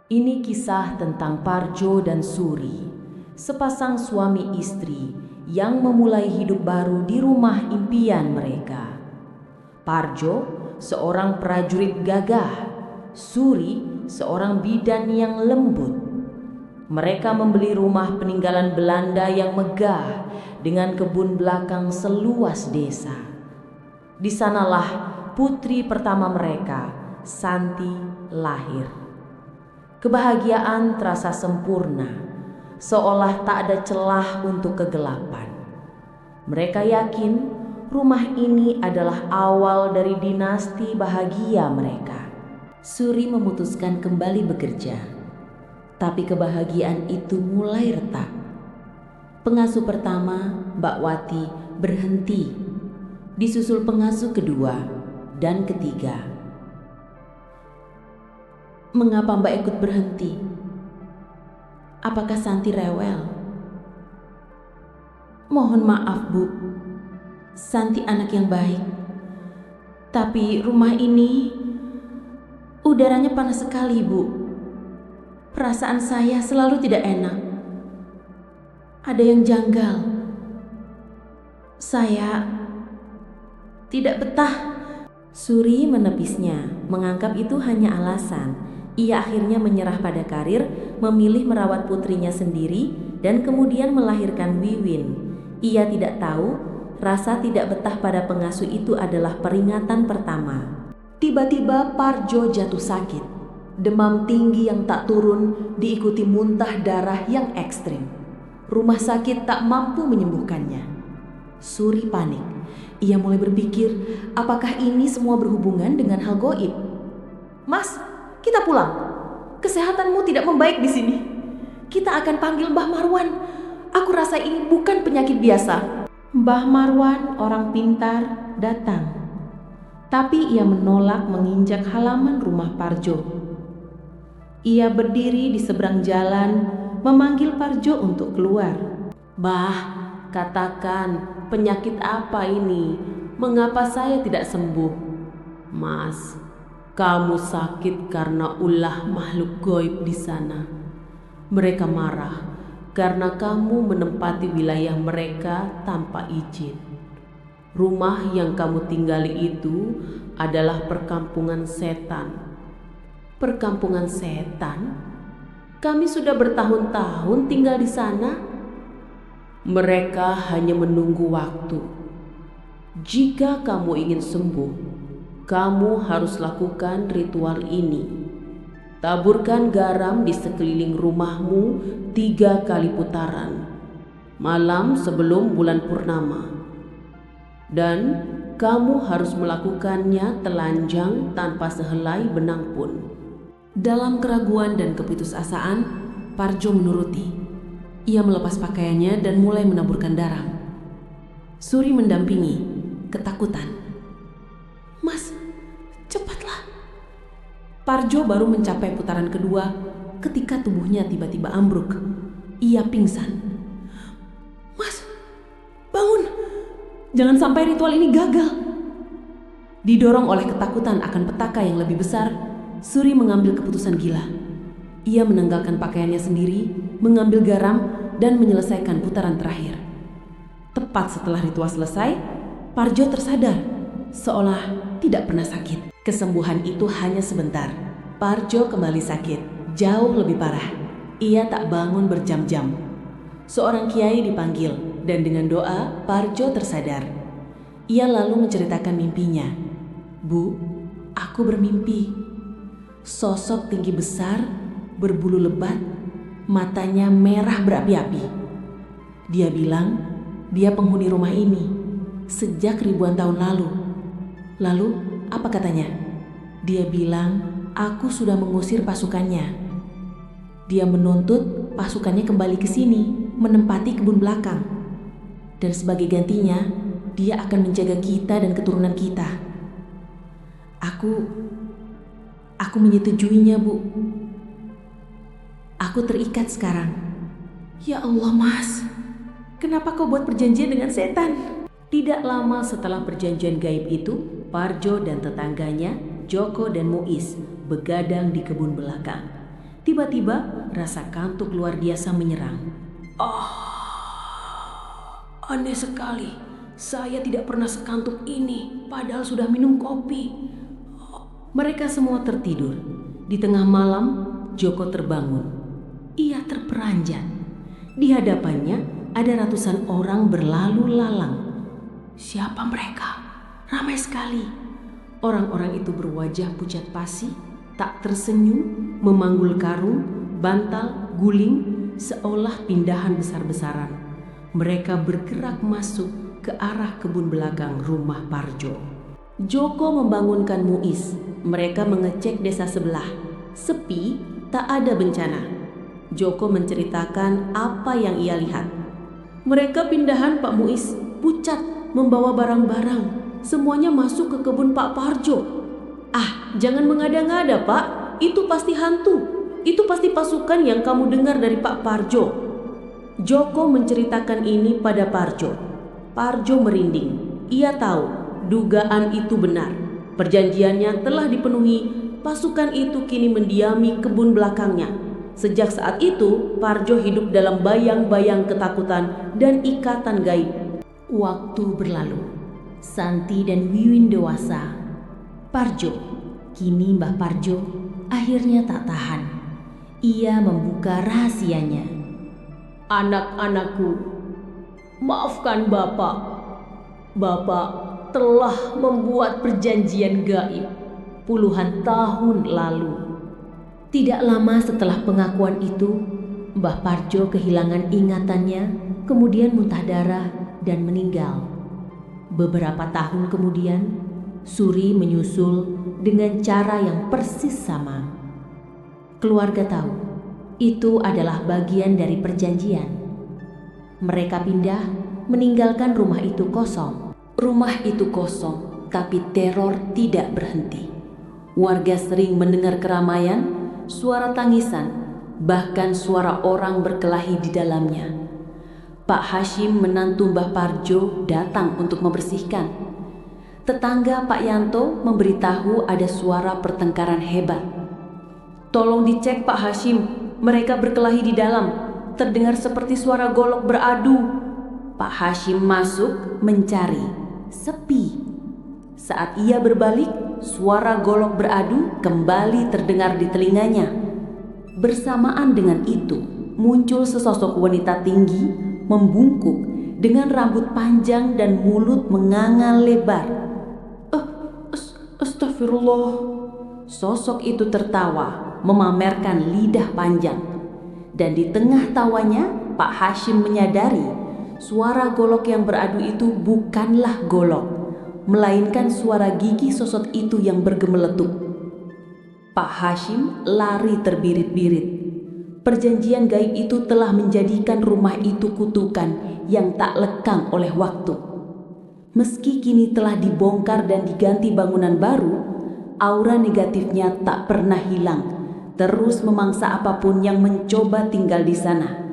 Ini kisah tentang Parjo dan Suri, sepasang suami istri yang memulai hidup baru di rumah impian mereka. Parjo, seorang prajurit gagah, Suri, seorang bidan yang lembut. Mereka membeli rumah peninggalan Belanda yang megah dengan kebun belakang seluas desa. Di sanalah putri pertama mereka, Santi, lahir. Kebahagiaan terasa sempurna, seolah tak ada celah untuk kegelapan. Mereka yakin rumah ini adalah awal dari dinasti bahagia mereka. Suri memutuskan kembali bekerja, tapi kebahagiaan itu mulai retak. Pengasuh pertama, Mbak Wati, berhenti, disusul pengasuh kedua dan ketiga. Mengapa Mbak ikut berhenti? Apakah Santi rewel? Mohon maaf, Bu. Santi anak yang baik. Tapi rumah ini udaranya panas sekali, Bu. Perasaan saya selalu tidak enak. Ada yang janggal. Saya tidak betah. Suri menepisnya, menganggap itu hanya alasan. Ia akhirnya menyerah pada karir, memilih merawat putrinya sendiri, dan kemudian melahirkan Wiwin. Ia tidak tahu, rasa tidak betah pada pengasuh itu adalah peringatan pertama. Tiba-tiba Parjo jatuh sakit. Demam tinggi yang tak turun diikuti muntah darah yang ekstrim. Rumah sakit tak mampu menyembuhkannya. Suri panik. Ia mulai berpikir, apakah ini semua berhubungan dengan hal goib? Mas, kita pulang. Kesehatanmu tidak membaik di sini. Kita akan panggil Mbah Marwan. Aku rasa ini bukan penyakit biasa. Mbah Marwan, orang pintar, datang. Tapi ia menolak menginjak halaman rumah Parjo. Ia berdiri di seberang jalan, memanggil Parjo untuk keluar. Bah, katakan, penyakit apa ini? Mengapa saya tidak sembuh? Mas, kamu sakit karena ulah makhluk goib di sana. Mereka marah karena kamu menempati wilayah mereka tanpa izin. Rumah yang kamu tinggali itu adalah perkampungan setan. Perkampungan setan? Kami sudah bertahun-tahun tinggal di sana. Mereka hanya menunggu waktu. Jika kamu ingin sembuh, kamu harus lakukan ritual ini. Taburkan garam di sekeliling rumahmu 3 kali putaran, malam sebelum bulan purnama. Dan kamu harus melakukannya telanjang tanpa sehelai benang pun. Dalam keraguan dan keputusasaan, Parjo menuruti. Ia melepas pakaiannya dan mulai menaburkan garam. Suri mendampingi, ketakutan. Mas, cepatlah. Parjo baru mencapai putaran kedua ketika tubuhnya tiba-tiba ambruk. Ia pingsan. Mas, bangun. Jangan sampai ritual ini gagal. Didorong oleh ketakutan akan petaka yang lebih besar, Suri mengambil keputusan gila. Ia menanggalkan pakaiannya sendiri, mengambil garam, dan menyelesaikan putaran terakhir. Tepat setelah ritual selesai, Parjo tersadar, seolah tidak pernah sakit. Kesembuhan itu hanya sebentar. Parjo kembali sakit, jauh lebih parah. Ia tak bangun berjam-jam. Seorang kiai dipanggil, dan dengan doa, Parjo tersadar. Ia lalu menceritakan mimpinya. Bu, aku bermimpi. Sosok tinggi besar, berbulu lebat, matanya merah berapi-api. Dia bilang, dia penghuni rumah ini sejak ribuan tahun lalu. Lalu, apa katanya? Dia bilang, aku sudah mengusir pasukannya. Dia menuntut pasukannya kembali ke sini, menempati kebun belakang. Dan sebagai gantinya, dia akan menjaga kita dan keturunan kita. Aku menyetujuinya, Bu. Aku terikat sekarang. Ya Allah, Mas. Kenapa kau buat perjanjian dengan setan? Tidak lama setelah perjanjian gaib itu, Parjo dan tetangganya, Joko dan Muiz, begadang di kebun belakang. Tiba-tiba rasa kantuk luar biasa menyerang. Aneh sekali. Saya tidak pernah sekantuk ini, padahal sudah minum kopi. Mereka semua tertidur. Di tengah malam, Joko terbangun. Ia terperanjat. Di hadapannya ada ratusan orang berlalu lalang. Siapa mereka? Ramai sekali. Orang-orang itu berwajah pucat pasi, tak tersenyum, memanggul karung, bantal, guling, seolah pindahan besar-besaran. Mereka bergerak masuk ke arah kebun belakang rumah Parjo. Joko membangunkan Muiz. Mereka mengecek desa sebelah. Sepi, tak ada bencana. Joko menceritakan apa yang ia lihat. Mereka pindahan Pak Muiz, pucat, membawa barang-barang. Semuanya masuk ke kebun Pak Parjo. Jangan mengada-ngada Pak, itu pasti hantu. Itu pasti pasukan yang kamu dengar dari Pak Parjo. Joko menceritakan ini pada Parjo. Parjo merinding. Ia tahu dugaan itu benar. Perjanjiannya telah dipenuhi. Pasukan itu kini mendiami kebun belakangnya. Sejak saat itu, Parjo hidup dalam bayang-bayang ketakutan dan ikatan gaib. Waktu berlalu. Santi dan Wiwin dewasa. Parjo. Kini Mbah Parjo akhirnya tak tahan. Ia membuka rahasianya. Anak-anakku, maafkan Bapak. Bapak telah membuat perjanjian gaib puluhan tahun lalu. Tidak lama setelah pengakuan itu, Mbah Parjo kehilangan ingatannya, kemudian muntah darah dan meninggal. Beberapa tahun kemudian, Suri menyusul dengan cara yang persis sama. Keluarga tahu, itu adalah bagian dari perjanjian. Mereka pindah, meninggalkan rumah itu kosong. Rumah itu kosong, tapi teror tidak berhenti. Warga sering mendengar keramaian, suara tangisan, bahkan suara orang berkelahi di dalamnya. Pak Hashim menantu Mbah Parjo datang untuk membersihkan. Tetangga Pak Yanto memberitahu ada suara pertengkaran hebat. Tolong dicek Pak Hashim, mereka berkelahi di dalam. Terdengar seperti suara golok beradu. Pak Hashim masuk mencari. Sepi. Saat ia berbalik, suara golok beradu kembali terdengar di telinganya. Bersamaan dengan itu, muncul sesosok wanita tinggi, membungkuk, dengan rambut panjang dan mulut menganga lebar. Astagfirullah. Sosok itu tertawa, memamerkan lidah panjang. Dan di tengah tawanya, Pak Hashim menyadari suara golok yang beradu itu bukanlah golok, melainkan suara gigi sosok itu yang bergemeletup. Pak Hashim lari terbirit-birit. Perjanjian gaib itu telah menjadikan rumah itu kutukan yang tak lekang oleh waktu. Meski kini telah dibongkar dan diganti bangunan baru, aura negatifnya tak pernah hilang, terus memangsa apapun yang mencoba tinggal di sana.